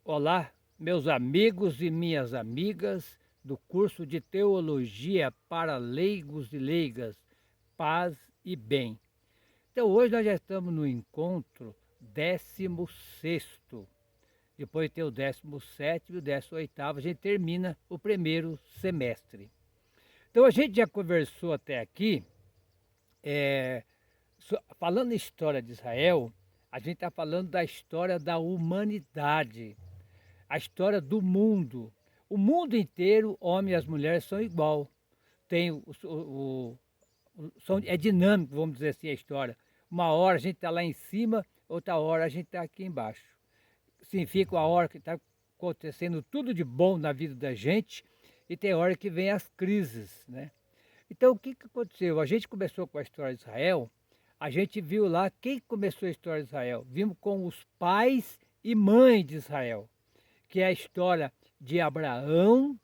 Olá, meus amigos e minhas amigas do curso de Teologia para Leigos e Leigas, Paz e Bem. Então, hoje nós já estamos no encontro 16º. Depois tem o 17º e o 18º, a gente termina o primeiro semestre. Então, a gente já conversou até aqui, falando em história de Israel, a gente está falando da história da humanidade, a história do mundo. O mundo inteiro, homem e as mulheres são igual. Tem é dinâmico, vamos dizer assim, a história. Uma hora a gente está lá em cima, outra hora a gente está aqui embaixo. Significa a hora que está acontecendo tudo de bom na vida da gente e tem hora que vem as crises, né? Então, o que aconteceu? A gente começou com a história de Israel, a gente viu lá quem começou a história de Israel. Vimos com os pais e mães de Israel, que é a história de Abraão,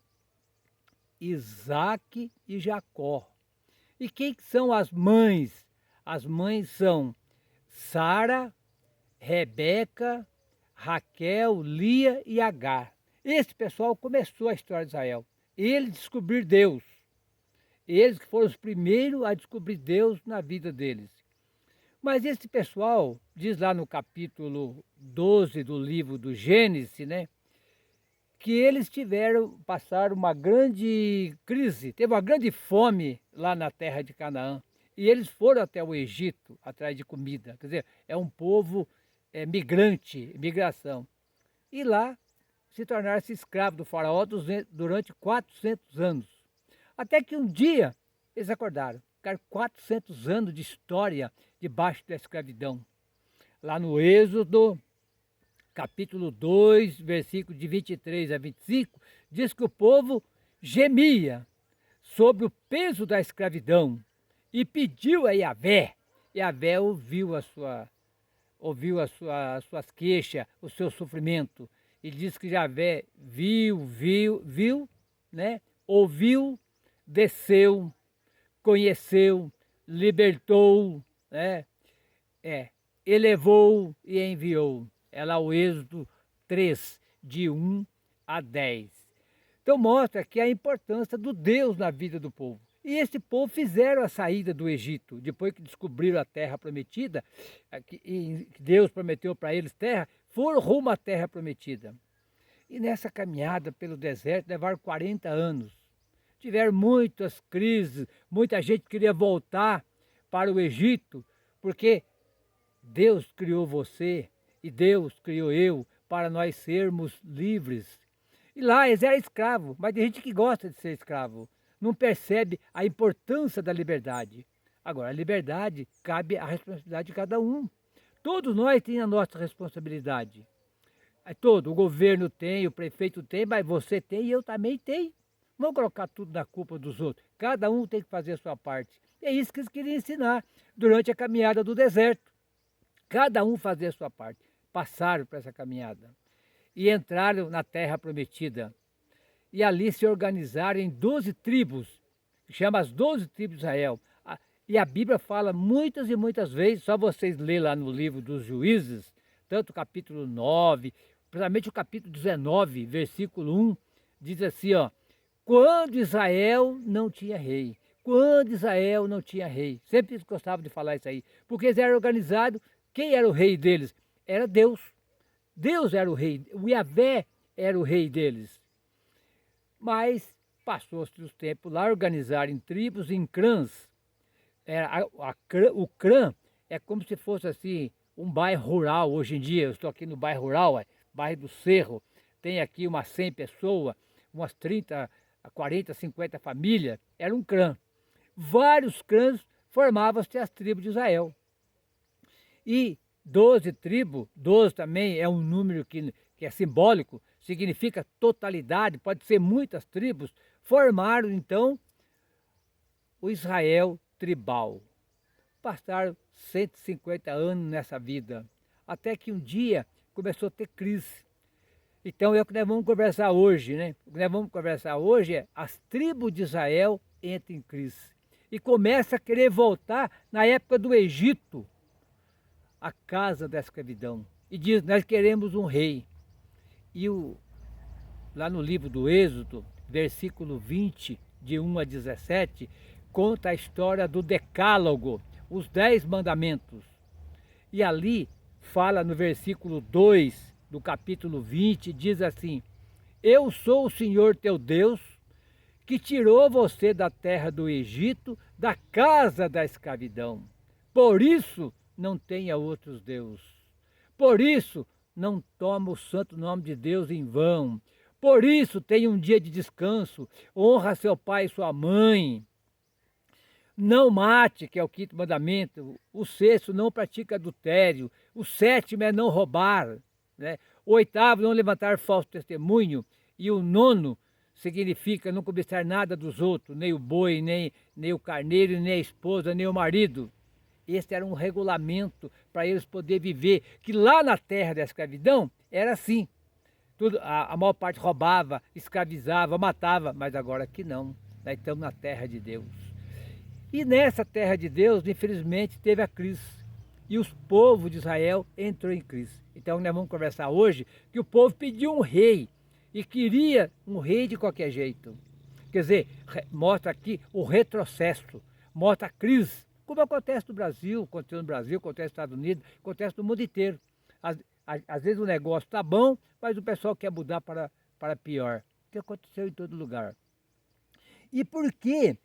Isaque e Jacó. E quem são as mães? As mães são Sara, Rebeca, Raquel, Lia e Agar. Esse pessoal começou a história de Israel. Eles descobriram Deus. Eles que foram os primeiros a descobrir Deus na vida deles. Mas esse pessoal, diz lá no capítulo 12 do livro do Gênesis, né? Que eles passaram uma grande crise, teve uma grande fome lá na terra de Canaã. E eles foram até o Egito atrás de comida. Quer dizer, é um povo migrante, migração. E lá se tornaram-se escravos do faraó durante 400 anos. Até que um dia eles acordaram. Ficaram 400 anos de história debaixo da escravidão. Lá no Êxodo, capítulo 2, versículo de 23 a 25, diz que o povo gemia sobre o peso da escravidão e pediu a Yahvé. Yahvé ouviu as suas queixas, o seu sofrimento. E diz que Yahvé viu, né? Ouviu, desceu, conheceu, libertou, né? Elevou e enviou. É lá o Êxodo 3, de 1 a 10. Então mostra que a importância do Deus na vida do povo. E esse povo fizeram a saída do Egito, depois que descobriram a terra prometida, e Deus prometeu para eles terra, foram rumo à terra prometida. E nessa caminhada pelo deserto levaram 40 anos. Tiveram muitas crises, muita gente queria voltar para o Egito, porque Deus criou você e Deus criou eu para nós sermos livres. E lá eles eram escravos, mas tem gente que gosta de ser escravo, não percebe a importância da liberdade. Agora, a liberdade cabe à responsabilidade de cada um. Todos nós temos a nossa responsabilidade. O governo tem, o prefeito tem, mas você tem e eu também tenho. Não colocar tudo na culpa dos outros. Cada um tem que fazer a sua parte. É isso que eles queriam ensinar durante a caminhada do deserto. Cada um fazer a sua parte. Passaram por essa caminhada e entraram na terra prometida. E ali se organizaram em 12 tribos, que chama as 12 tribos de Israel. E a Bíblia fala muitas e muitas vezes, só vocês lerem lá no livro dos Juízes, tanto o capítulo 9, principalmente o capítulo 19, versículo 1, diz assim, ó, quando Israel não tinha rei. Quando Israel não tinha rei. Sempre eles gostavam de falar isso aí, porque eles eram organizados. Quem era o rei deles? Era Deus. Deus era o rei, o Yahvé era o rei deles. Mas passou-se os tempos lá, organizaram em tribos, em clãs. O clã é como se fosse assim, um bairro rural hoje em dia. Eu estou aqui no bairro rural, bairro do Cerro. Tem aqui umas 100 pessoas, umas 30, 40, 50 famílias. Era um clã. Vários clãs formavam-se as tribos de Israel. E 12 tribos, 12 também é um número que é simbólico, significa totalidade, pode ser muitas tribos, formaram então o Israel tribal. Passaram 150 anos nessa vida, até que um dia começou a ter crise. Então é o que nós vamos conversar hoje, né? O que nós vamos conversar hoje é as tribos de Israel entram em crise. E começa a querer voltar na época do Egito, a casa da escravidão. E diz, nós queremos um rei. E lá no livro do Êxodo, versículo 20, de 1 a 17, conta a história do Decálogo, os 10 mandamentos. E ali fala no versículo 2 do capítulo 20, diz assim: Eu sou o Senhor teu Deus, que tirou você da terra do Egito, da casa da escravidão. Por isso não tenha outros deuses. Por isso não toma o santo nome de Deus em vão. Por isso tenha um dia de descanso, honra seu pai e sua mãe. Não mate, que é o quinto mandamento. O sexto, não pratique adultério. O sétimo é não roubar, né? O oitavo, não levantar falso testemunho. E o nono significa não cobiçar nada dos outros, nem o boi, nem o carneiro, nem a esposa, nem o marido. Esse era um regulamento para eles poderem viver, que lá na terra da escravidão era assim. Tudo, a maior parte roubava, escravizava, matava, mas agora aqui não. Nós estamos na terra de Deus. E nessa terra de Deus, infelizmente, teve a crise. E os povos de Israel entrou em crise. Então nós vamos conversar hoje que o povo pediu um rei e queria um rei de qualquer jeito. Quer dizer, mostra aqui o retrocesso, mostra a crise, como acontece no Brasil, acontece no Brasil, acontece nos Estados Unidos, acontece no mundo inteiro. Às vezes o negócio está bom, mas o pessoal quer mudar para pior, o que aconteceu em todo lugar. E por quê?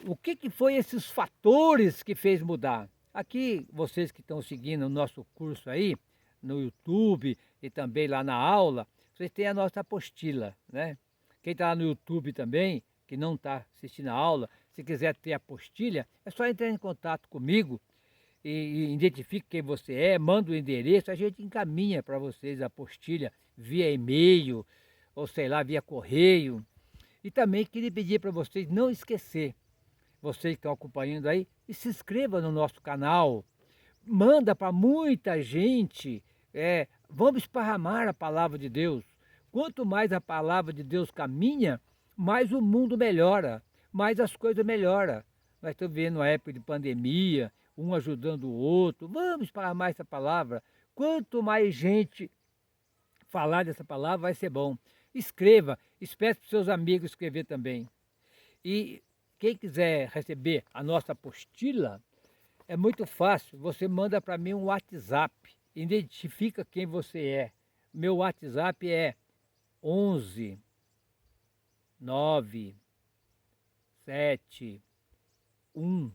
O que foi esses fatores que fez mudar? Aqui, vocês que estão seguindo o nosso curso aí, no YouTube e também lá na aula, vocês têm a nossa apostila, né? Quem está lá no YouTube também, que não está assistindo a aula, se quiser ter a apostila, é só entrar em contato comigo e identifique quem você é, manda o endereço, a gente encaminha para vocês a apostila via e-mail, ou sei lá, via correio. E também queria pedir para vocês não esquecer, vocês que estão acompanhando aí, e se inscreva no nosso canal, manda para muita gente, vamos esparramar a palavra de Deus. Quanto mais a palavra de Deus caminha, mais o mundo melhora, mais as coisas melhoram. Nós estamos vendo uma época de pandemia, um ajudando o outro, vamos esparramar essa palavra. Quanto mais gente falar dessa palavra, vai ser bom. Escreva, espere para os seus amigos escrever também. E quem quiser receber a nossa apostila, é muito fácil, você manda para mim um WhatsApp, identifica quem você é. Meu WhatsApp é 11 9 7 1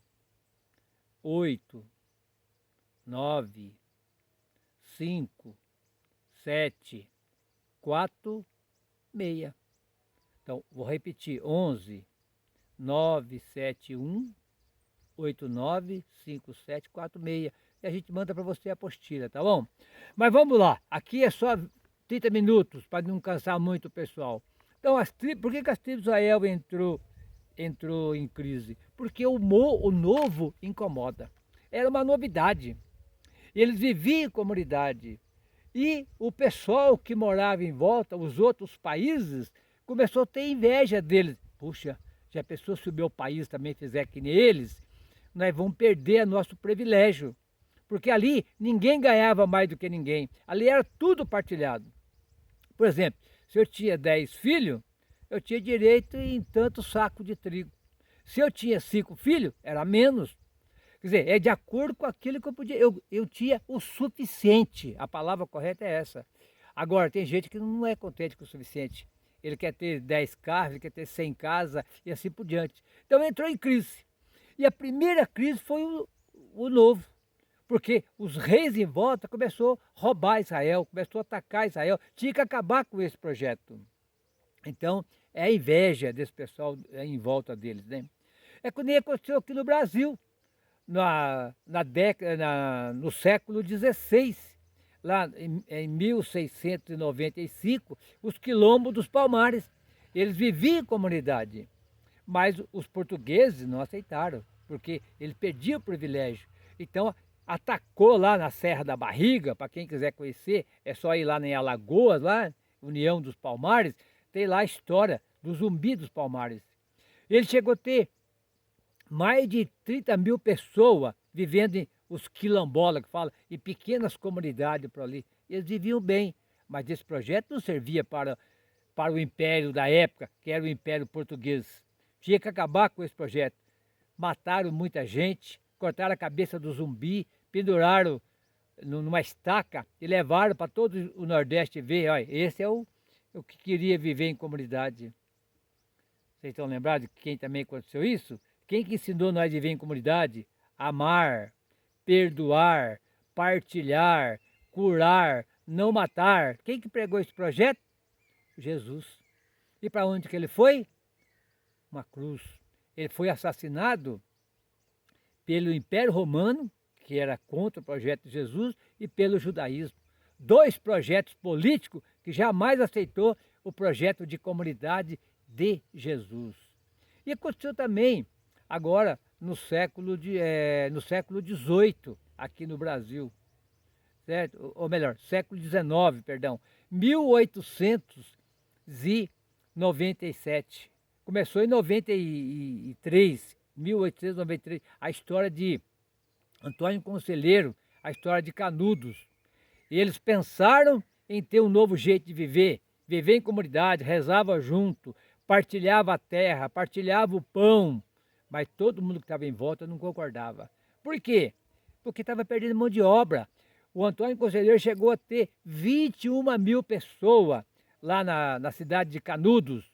8 9 5 7 4 6. Então, vou repetir, 11 971 895746. E a gente manda para você a apostila, tá bom? Mas vamos lá, aqui é só 30 minutos para não cansar muito o pessoal. Então, por que as tribos de Israel entrou em crise? Porque o novo incomoda. Era uma novidade. Eles viviam em comunidade. E o pessoal que morava em volta, os outros países, começou a ter inveja deles. Puxa, se a pessoa se o meu país também fizer que nem eles, nós vamos perder nosso privilégio. Porque ali ninguém ganhava mais do que ninguém. Ali era tudo partilhado. Por exemplo, se eu tinha 10 filhos, eu tinha direito em tanto saco de trigo. Se eu tinha 5 filhos, era menos. Quer dizer, é de acordo com aquilo que eu podia. Eu tinha o suficiente. A palavra correta é essa. Agora, tem gente que não é contente com o suficiente. Ele quer ter 10 carros, ele quer ter 100 casas e assim por diante. Então entrou em crise. E a primeira crise foi o novo. Porque os reis em volta começaram a roubar Israel, começou a atacar Israel. Tinha que acabar com esse projeto. Então, é a inveja desse pessoal em volta deles, né? É que nem aconteceu aqui no Brasil, no século XVI, lá em 1695, os quilombos dos Palmares. Eles viviam em comunidade, mas os portugueses não aceitaram, porque eles perdiam o privilégio. Então, atacou lá na Serra da Barriga, para quem quiser conhecer, é só ir lá em Alagoas, lá, União dos Palmares, tem lá a história do Zumbi dos Palmares. Ele chegou a ter mais de 30 mil pessoas vivendo os quilombolas, que fala, em pequenas comunidades por ali. Eles viviam bem. Mas esse projeto não servia para o império da época, que era o Império Português. Tinha que acabar com esse projeto. Mataram muita gente, cortaram a cabeça do zumbi, penduraram numa estaca e levaram para todo o Nordeste ver. Olha, esse é o que queria viver em comunidade. Vocês estão lembrados de quem também aconteceu isso? Quem que ensinou nós a viver em comunidade? Amar, perdoar, partilhar, curar, não matar. Quem que pregou esse projeto? Jesus. E para onde que ele foi? Uma cruz. Ele foi assassinado pelo Império Romano, que era contra o projeto de Jesus, e pelo judaísmo. Dois projetos políticos que jamais aceitou o projeto de comunidade de Jesus. E aconteceu também agora no século XVIII, aqui no Brasil, certo? Ou melhor, século XIX, perdão, 1897. Começou em 1893, a história de Antônio Conselheiro, a história de Canudos. E eles pensaram em ter um novo jeito de viver, viver em comunidade, rezava junto, partilhava a terra, partilhava o pão, mas todo mundo que estava em volta não concordava. Por quê? Porque estava perdendo mão de obra. O Antônio Conselheiro chegou a ter 21 mil pessoas lá na cidade de Canudos.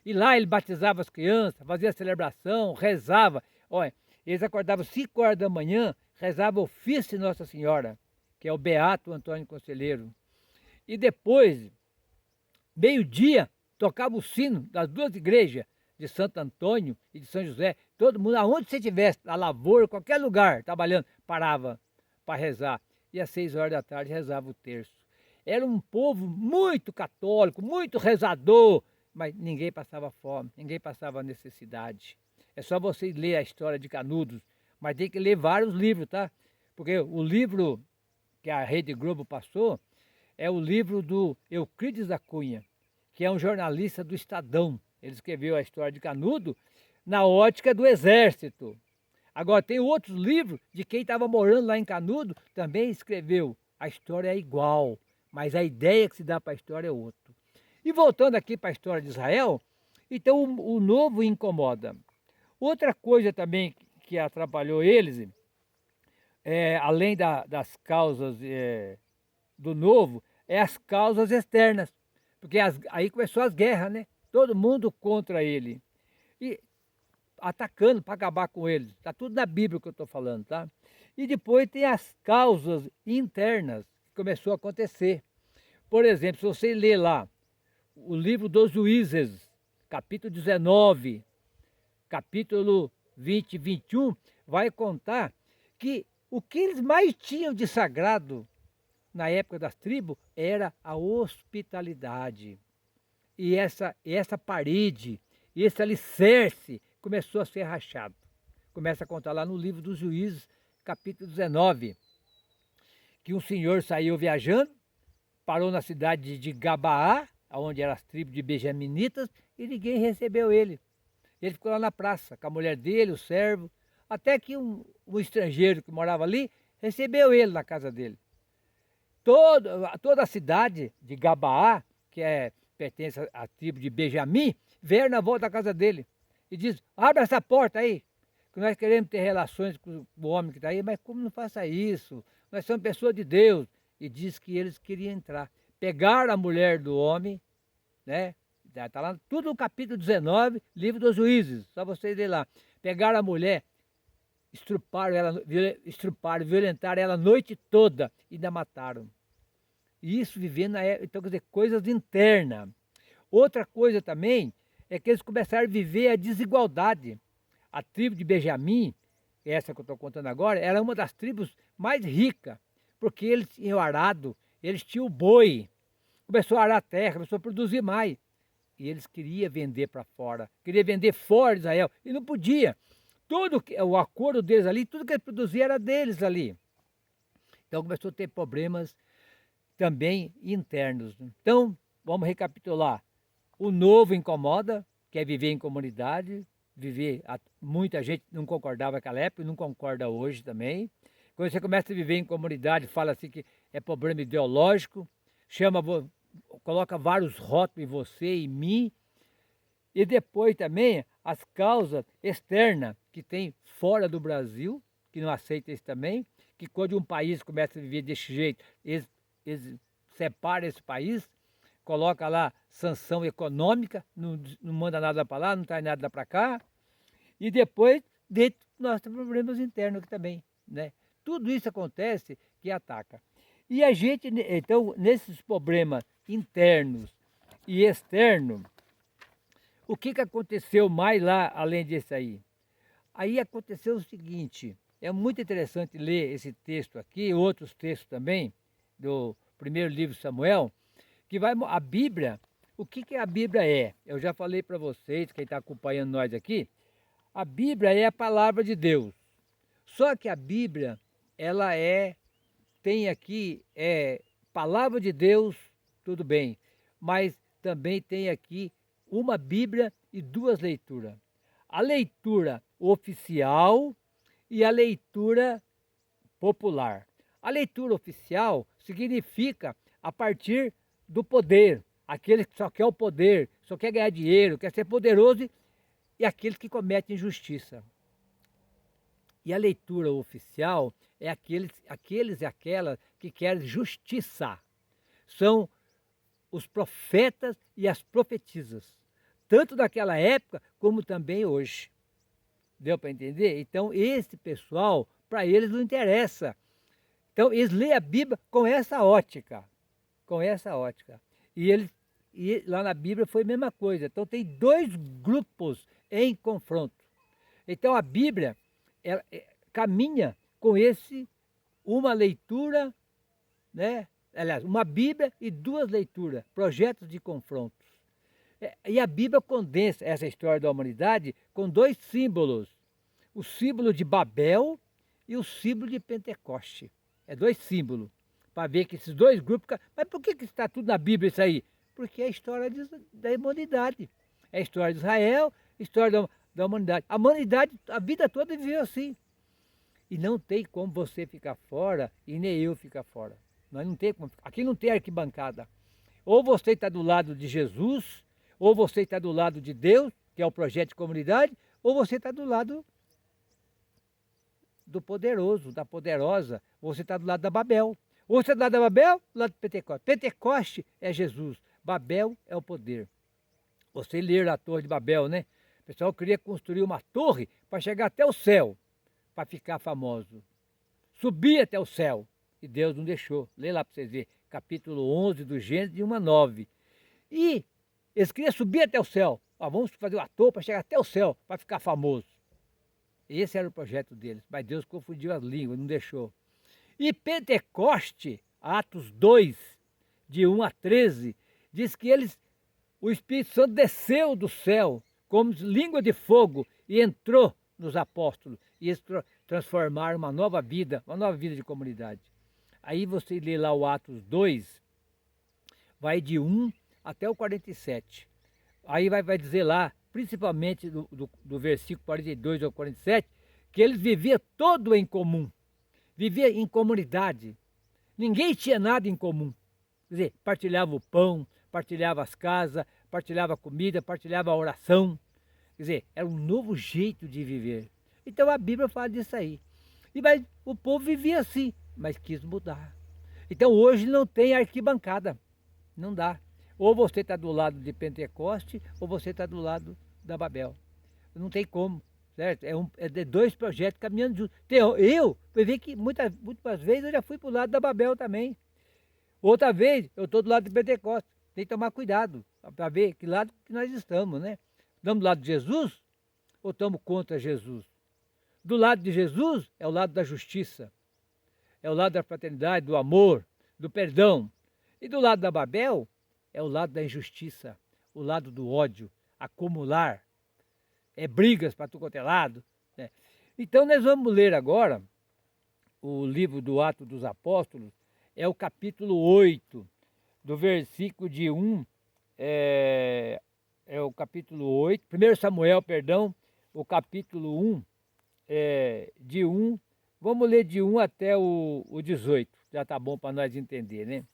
E lá ele batizava as crianças, fazia celebração, rezava. Olha, eles acordavam 5 horas da manhã, rezavam o ofício de Nossa Senhora, que é o Beato Antônio Conselheiro. E depois, meio-dia, tocava o sino das duas igrejas, de Santo Antônio e de São José. Todo mundo, aonde você estivesse, na lavoura, qualquer lugar, trabalhando, parava para rezar. E às 6 horas da tarde rezava o terço. Era um povo muito católico, muito rezador, mas ninguém passava fome, ninguém passava necessidade. É só vocês lerem a história de Canudos, mas tem que ler vários livros, tá? Porque o livro que a Rede Globo passou é o livro do Euclides da Cunha, que é um jornalista do Estadão. Ele escreveu a história de Canudo na ótica do Exército. Agora, tem outros livros de quem estava morando lá em Canudo, também escreveu. A história é igual, mas a ideia que se dá para a história é outra. E voltando aqui para a história de Israel, então o novo incomoda. Outra coisa também que atrapalhou eles, além das causas do novo, é as causas externas. Porque aí começou as guerras, né? Todo mundo contra ele. E atacando para acabar com eles. Está tudo na Bíblia que eu estou falando, tá? E depois tem as causas internas que começou a acontecer. Por exemplo, se você ler lá o livro dos Juízes, capítulo 19, capítulo 20 e 21, vai contar que o que eles mais tinham de sagrado na época das tribos era a hospitalidade. E essa parede, esse alicerce começou a ser rachado. Começa a contar lá no livro dos Juízes, capítulo 19, que um senhor saiu viajando, parou na cidade de Gabaá, onde eram as tribos de benjaminitas, e ninguém recebeu ele. Ele ficou lá na praça, com a mulher dele, o servo, até que um estrangeiro que morava ali recebeu ele na casa dele. Toda a cidade de Gabaá, que pertence à tribo de Benjamim, veio na volta da casa dele e diz: abre essa porta aí, que nós queremos ter relações com o homem que está aí, mas como não faça isso? Nós somos pessoas de Deus. E diz que eles queriam entrar. Pegaram a mulher do homem, né? Está lá tudo no capítulo 19, livro dos Juízes, só vocês lerem lá. Pegaram a mulher, estruparam, violentaram ela a noite toda e ainda mataram. E isso vivendo na época, então quer dizer, coisas internas. Outra coisa também é que eles começaram a viver a desigualdade. A tribo de Benjamim, essa que eu estou contando agora, era uma das tribos mais ricas, porque eles tinham arado, eles tinham o boi, começou a arar a terra, começou a produzir mais. E eles queriam vender para fora, queriam vender fora de Israel, e não podia. Todo o acordo deles ali, tudo que eles produziam era deles ali. Então começou a ter problemas também internos. Então, vamos recapitular. O novo incomoda, quer viver em comunidade, muita gente não concordava naquela época, não concorda hoje também. Quando você começa a viver em comunidade, fala assim que é problema ideológico, coloca vários rótulos em você, em mim, e depois também as causas externas que tem fora do Brasil, que não aceita isso também, que quando um país começa a viver desse jeito, eles separam esse país, coloca lá sanção econômica, não manda nada para lá, não traz nada para cá, e depois dentro nós temos problemas internos aqui também, né? Tudo isso acontece que ataca. E a gente, então, nesses problemas internos e externos, o que aconteceu mais lá, além disso aí? Aí aconteceu o seguinte, é muito interessante ler esse texto aqui, outros textos também, do primeiro livro de Samuel, que vai, a Bíblia, o que a Bíblia é? Eu já falei para vocês, quem está acompanhando nós aqui, a Bíblia é a palavra de Deus. Só que a Bíblia, ela tem aqui, palavra de Deus, tudo bem, mas também tem aqui uma Bíblia e duas leituras. A leitura oficial e a leitura popular. A leitura oficial significa a partir do poder, aquele que só quer o poder, só quer ganhar dinheiro, quer ser poderoso, e aqueles que cometem injustiça. E a leitura oficial é aqueles e aquelas que querem justiça. São os profetas e as profetisas, tanto daquela época como também hoje. Deu para entender? Então, esse pessoal, para eles não interessa. Então, eles leem a Bíblia com essa ótica. Com essa ótica. E lá na Bíblia foi a mesma coisa. Então, tem dois grupos em confronto. Então, a Bíblia ela, caminha com uma leitura, né? Aliás, uma Bíblia e duas leituras, projetos de confrontos. E a Bíblia condensa essa história da humanidade com dois símbolos. O símbolo de Babel e o símbolo de Pentecoste. É dois símbolos. Para ver que esses dois grupos... Mas por que está tudo na Bíblia isso aí? Porque é a história da humanidade. É a história de Israel, a história da humanidade. A humanidade, a vida toda viveu assim. E não tem como você ficar fora e nem eu ficar fora. Nós não tem como. Aqui não tem arquibancada. Ou você está do lado de Jesus, ou você está do lado de Deus, que é o projeto de comunidade, ou você está do lado do poderoso, da poderosa, ou você está do lado da Babel. Ou você está do lado da Babel, do lado do Pentecoste. Pentecoste é Jesus, Babel é o poder. Você ler a Torre de Babel, né? O pessoal queria construir uma torre para chegar até o céu, para ficar famoso. Subir até o céu, e Deus não deixou. Lê lá para vocês verem, capítulo 11 do Gênesis, de 1 a 9. E eles queriam subir até o céu. Vamos fazer uma torre para chegar até o céu, para ficar famoso. Esse era o projeto deles, mas Deus confundiu as línguas, não deixou. E Pentecoste, Atos 2, de 1 a 13, diz que o Espírito Santo desceu do céu como língua de fogo e entrou nos apóstolos. E eles transformaram uma nova vida de comunidade. Aí você lê lá o Atos 2, vai de 1 até o 47. Aí vai dizer lá, principalmente do versículo 42 ao 47, que eles viviam todo em comum, viviam em comunidade. Ninguém tinha nada em comum. Quer dizer, partilhava o pão, partilhava as casas, partilhava a comida, partilhava a oração. Quer dizer, era um novo jeito de viver. Então a Bíblia fala disso aí. Mas o povo vivia assim, mas quis mudar. Então hoje não tem arquibancada, não dá. Ou você está do lado de Pentecoste, ou você está do lado da Babel. Não tem como, certo? É de dois projetos caminhando juntos. Eu ver que muitas vezes eu já fui para o lado da Babel também. Outra vez eu estou do lado de Pentecoste. Tem que tomar cuidado para ver que lado que nós estamos, né? Estamos do lado de Jesus ou estamos contra Jesus? Do lado de Jesus é o lado da justiça, é o lado da fraternidade, do amor, do perdão. E do lado da Babel é o lado da injustiça, o lado do ódio, acumular, brigas para tudo quanto é lado. Né? Então nós vamos ler agora o livro do Atos dos Apóstolos, é o capítulo 8, do versículo de 1, é o capítulo 8, 1 Samuel, perdão, o capítulo 1, de 1, vamos ler de 1 até o 18, já está bom para nós entender, né?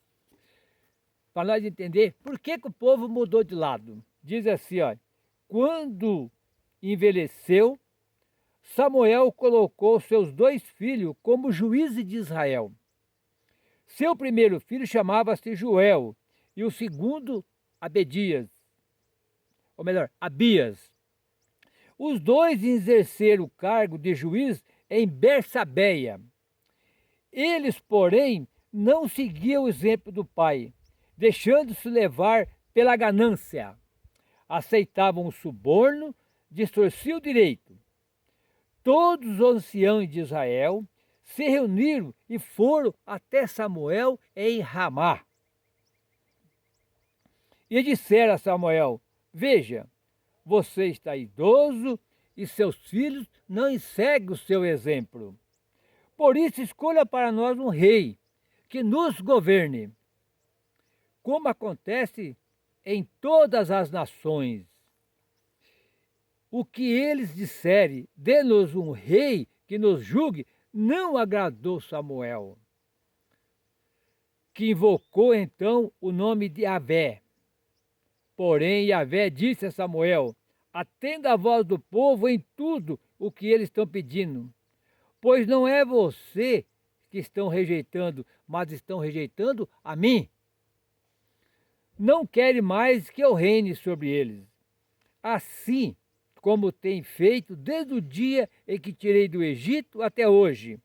para nós entender por que o povo mudou de lado. Diz assim, ó, quando envelheceu, Samuel colocou seus 2 filhos como juízes de Israel. Seu primeiro filho chamava-se Joel e o segundo Abedias, ou melhor, Abias. Os 2 exerceram o cargo de juiz em Bersabeia. Eles, porém, não seguiam o exemplo do pai, deixando-se levar pela ganância. Aceitavam o suborno, distorciam o direito. Todos os anciãos de Israel se reuniram e foram até Samuel em Ramá. E disseram a Samuel, veja, você está idoso e seus filhos não seguem o seu exemplo. Por isso escolha para nós um rei que nos governe, como acontece em todas as nações. O que eles disserem, dê-nos um rei que nos julgue, não agradou Samuel, que invocou então o nome de Yahvé. Porém, Yahvé disse a Samuel, atenda a voz do povo em tudo o que eles estão pedindo, pois não é você que estão rejeitando, mas estão rejeitando a mim. Não querem mais que eu reine sobre eles. Assim como tem feito desde o dia em que tirei do Egito até hoje.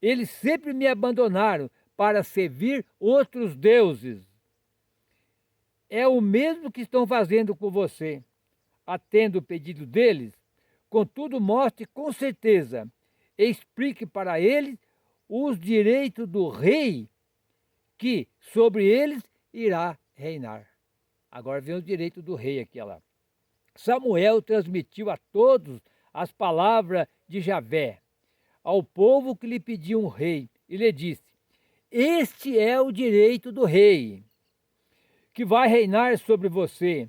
Eles sempre me abandonaram para servir outros deuses. É o mesmo que estão fazendo com você. Atenda o pedido deles, contudo mostre com certeza, explique para eles os direitos do rei que sobre eles irá reinar. Agora vem o direito do rei aqui, olha lá. Samuel transmitiu a todos as palavras de Yahvé, ao povo que lhe pediu um rei, e lhe disse, este é o direito do rei, que vai reinar sobre você.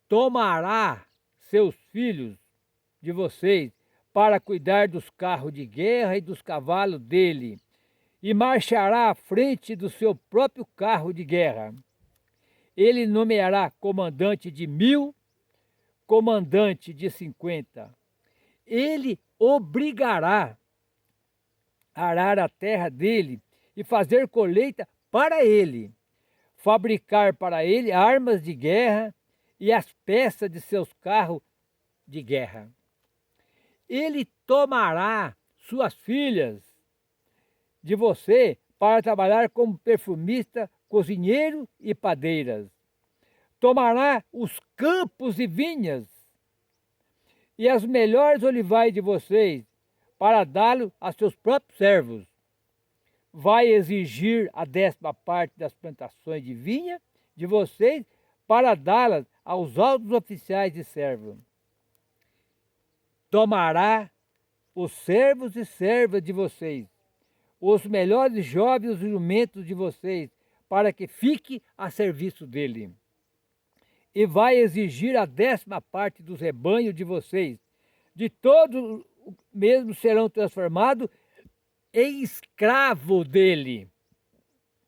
Tomará seus filhos de vocês para cuidar dos carros de guerra e dos cavalos dele, e marchará à frente do seu próprio carro de guerra. Ele nomeará comandante de 1000, comandante de 50. Ele obrigará a arar a terra dele e fazer colheita para ele, fabricar para ele armas de guerra e as peças de seus carros de guerra. Ele tomará suas filhas de você para trabalhar como perfumista, cozinheiro e padeiras. Tomará os campos e vinhas e as melhores olivais de vocês para dá-lo a seus próprios servos. Vai exigir a 10ª parte das plantações de vinha de vocês para dá-las aos altos oficiais de servo. Tomará os servos e servas de vocês, os melhores jovens e jumentos de vocês, para que fique a serviço dele. E vai exigir a 10ª parte dos rebanhos de vocês. De todos mesmo serão transformados em escravo dele.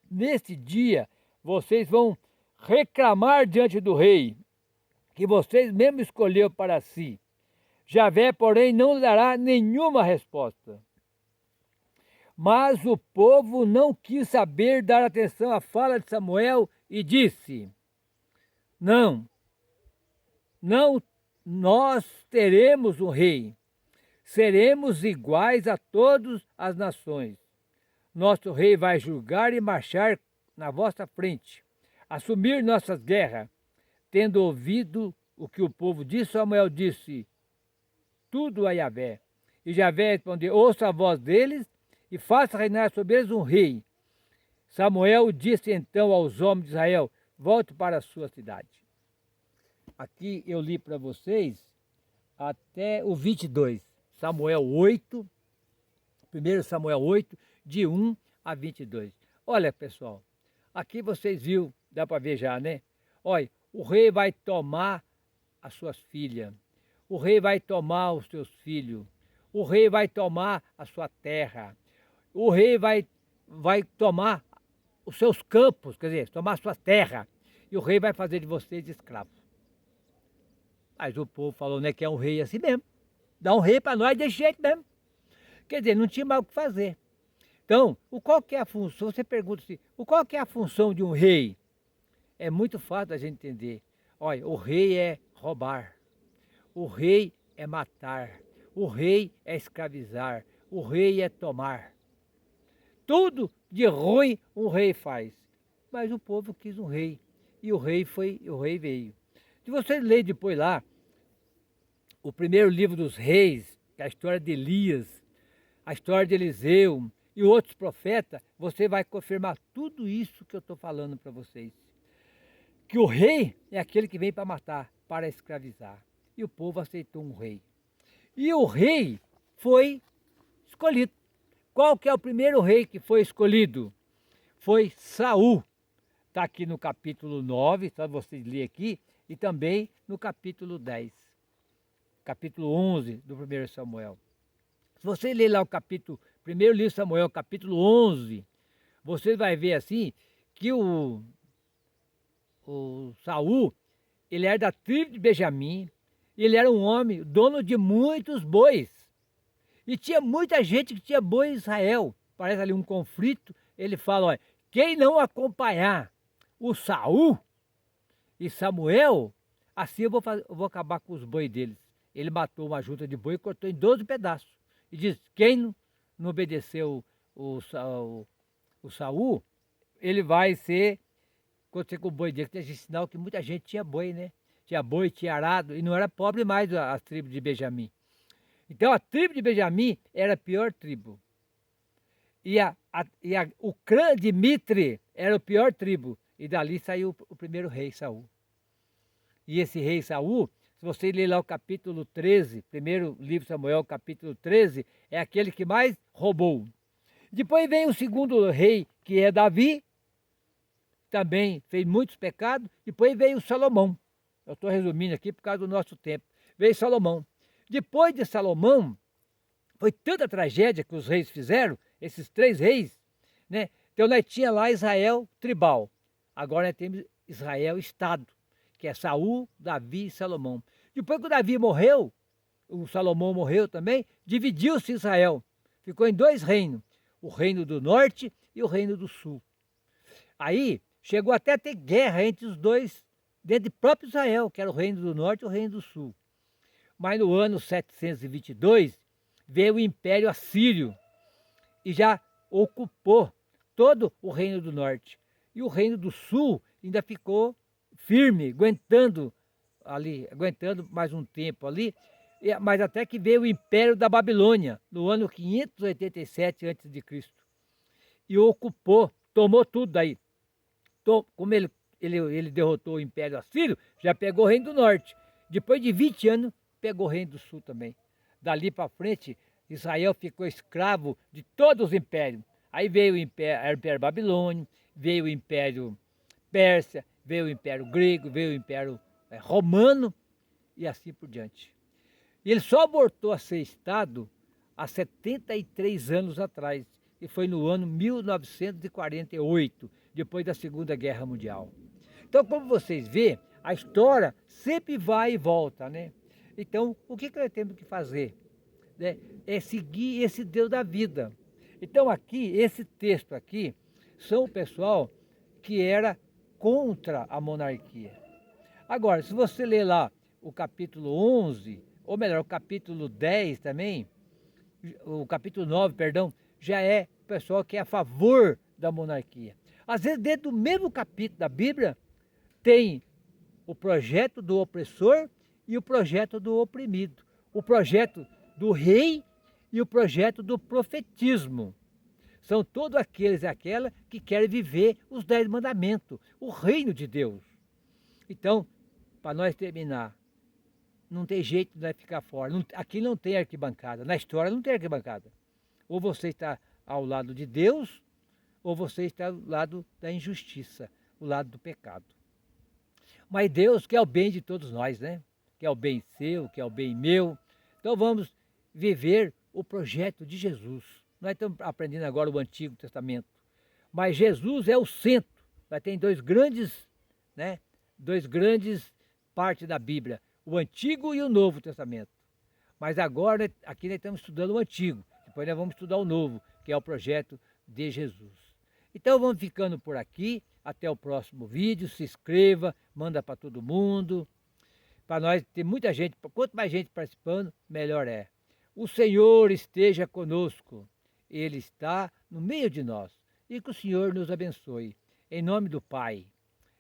Neste dia, vocês vão reclamar diante do rei, que vocês mesmo escolheu para si. Yahvé, porém, não lhe dará nenhuma resposta. Mas o povo não quis saber dar atenção à fala de Samuel e disse, não, nós teremos um rei, seremos iguais a todas as nações. Nosso rei vai julgar e marchar na vossa frente, assumir nossas guerras. Tendo ouvido o que o povo disse, Samuel disse tudo a Yahvé. E Yahvé respondeu, ouça a voz deles e faça reinar sobre eles um rei. Samuel disse então aos homens de Israel, volte para a sua cidade. Aqui eu li para vocês até o 22, Samuel 8, 1 Samuel 8, de 1 a 22. Olha, pessoal, aqui vocês viram, dá para ver já, né? Olha, o rei vai tomar as suas filhas, o rei vai tomar os seus filhos, o rei vai tomar a sua terra, o rei vai tomar os seus campos, quer dizer, tomar suas terras, e o rei vai fazer de vocês escravos. Mas o povo falou, né, que é um rei assim mesmo. Dá um rei para nós desse jeito mesmo. Quer dizer, não tinha mais o que fazer. Então, qual que é a função? Você pergunta assim, qual que é a função de um rei? É muito fácil a gente entender. Olha, o rei é roubar, o rei é matar, o rei é escravizar, o rei é tomar. Tudo de ruim um rei faz. Mas o povo quis um rei. E o rei veio. Se você ler depois lá, o primeiro livro dos reis, que é a história de Elias, a história de Eliseu e outros profetas, você vai confirmar tudo isso que eu estou falando para vocês. Que o rei é aquele que vem para matar, para escravizar. E o povo aceitou um rei. E o rei foi escolhido. Qual que é o primeiro rei que foi escolhido? Foi Saul. Está aqui no capítulo 9, só vocês lerem aqui, e também no capítulo 10. Capítulo 11 do 1 Samuel. Se você ler lá o capítulo, primeiro livro de Samuel, capítulo 11, você vai ver assim, que o Saul, ele era da tribo de Benjamim, ele era um homem dono de muitos bois. E tinha muita gente que tinha boi em Israel. Parece ali um conflito. Ele fala, olha, quem não acompanhar o Saul e Samuel, assim eu vou acabar com os bois deles. Ele matou uma junta de boi e cortou em 12 pedaços. E diz, quem não obedeceu o Saul, ele vai ser, acontecer com o boi dele. Tem esse sinal que muita gente tinha boi, né? Tinha boi, tinha arado, e não era pobre mais as tribos de Benjamim. Então a tribo de Benjamim era a pior tribo. O clã de Mitre era o pior tribo. E dali saiu o primeiro rei, Saul. E esse rei Saul, se você ler lá o capítulo 13, primeiro livro de Samuel, capítulo 13, é aquele que mais roubou. Depois vem o segundo rei, que é Davi, também fez muitos pecados. Depois veio Salomão. Eu estou resumindo aqui por causa do nosso tempo. Veio Salomão. Depois de Salomão, foi tanta tragédia que os reis fizeram, esses 3 reis, né? Então nós tinha lá Israel tribal. Agora nós temos Israel Estado, que é Saul, Davi e Salomão. Depois que o Davi morreu, o Salomão morreu também, dividiu-se Israel. Ficou em 2 reinos, o reino do norte e o reino do sul. Aí chegou até a ter guerra entre os dois, dentro do próprio Israel, que era o reino do norte e o reino do sul. Mas no ano 722 veio o Império Assírio e já ocupou todo o reino do norte. E o reino do sul ainda ficou firme, aguentando mais um tempo ali, mas até que veio o Império da Babilônia, no ano 587 a.C. E ocupou, tomou tudo daí. Como ele derrotou o Império Assírio, já pegou o reino do norte. Depois de 20 anos, pegou o reino do sul também. Dali para frente, Israel ficou escravo de todos os impérios. Aí veio o Império Babilônio, veio o Império Pérsia, veio o Império Grego, veio o Império Romano e assim por diante. E ele só voltou a ser Estado há 73 anos atrás, e foi no ano 1948, depois da Segunda Guerra Mundial. Então, como vocês vê, a história sempre vai e volta, né? Então, o que nós temos que fazer? Né? É seguir esse Deus da vida. Então, aqui, esse texto aqui, são o pessoal que era contra a monarquia. Agora, se você ler lá o capítulo 11, ou melhor, o capítulo 10 também, o capítulo 9, perdão, já é o pessoal que é a favor da monarquia. Às vezes, dentro do mesmo capítulo da Bíblia, tem o projeto do opressor e o projeto do oprimido, o projeto do rei e o projeto do profetismo. São todos aqueles e aquela que querem viver os 10 mandamentos, o reino de Deus. Então, para nós terminar, não tem jeito de nós ficar fora. Aqui não tem arquibancada, na história não tem arquibancada. Ou você está ao lado de Deus, ou você está ao lado da injustiça, o lado do pecado. Mas Deus quer o bem de todos nós, né? Quer o bem seu, quer o bem meu. Então vamos viver o projeto de Jesus. Nós estamos aprendendo agora o Antigo Testamento. mas Jesus é o centro. Vai ter dois grandes, né? Dois grandes partes da Bíblia, o Antigo e o Novo Testamento. Mas agora, aqui nós estamos estudando o Antigo, depois nós vamos estudar o Novo, que é o projeto de Jesus. Então vamos ficando por aqui, até o próximo vídeo, se inscreva, manda para todo mundo, para nós ter muita gente, quanto mais gente participando, melhor é. O Senhor esteja conosco, Ele está no meio de nós, e que o Senhor nos abençoe. Em nome do Pai,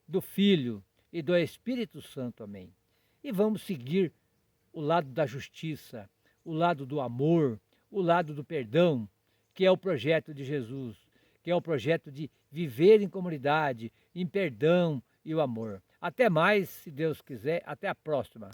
do Filho e do Espírito Santo, amém. E vamos seguir o lado da justiça, o lado do amor, o lado do perdão, que é o projeto de Jesus, que é o projeto de viver em comunidade, em perdão e o amor. Até mais, se Deus quiser, até a próxima.